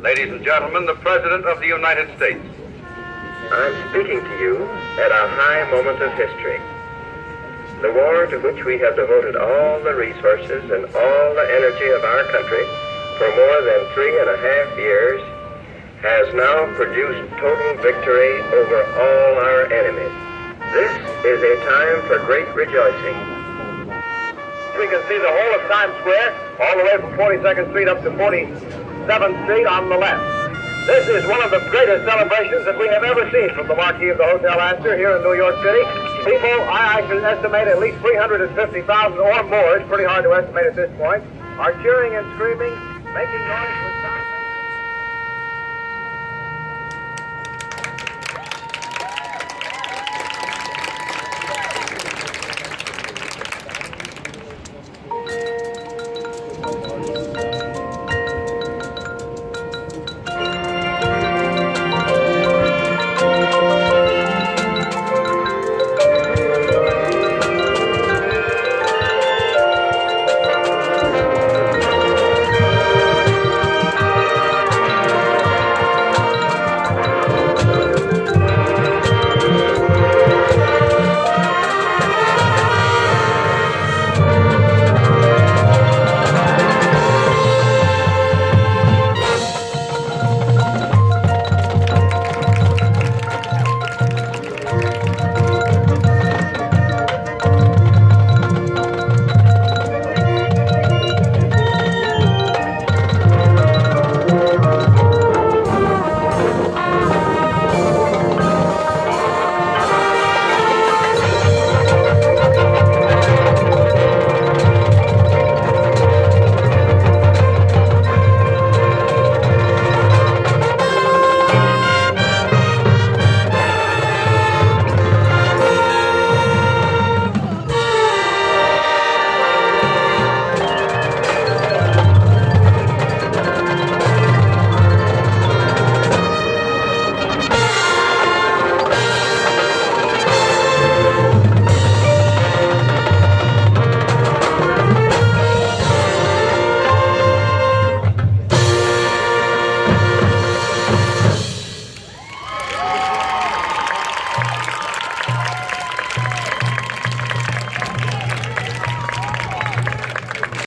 Ladies and gentlemen, the President of the United States. I'm speaking to you at a high moment of history. The war to which we have devoted all the resources and all the energy of our country for more than 3.5 years has now produced total victory over all our enemies. This is a time for great rejoicing. We can see the whole of Times Square, all the way from 42nd Street up to 47th Street on the left. This is one of the greatest celebrations that we have ever seen from the marquee of the Hotel Astor here in New York City. People, I should estimate at least 350,000 or more, it's pretty hard to estimate at this point, are cheering and screaming, making noise.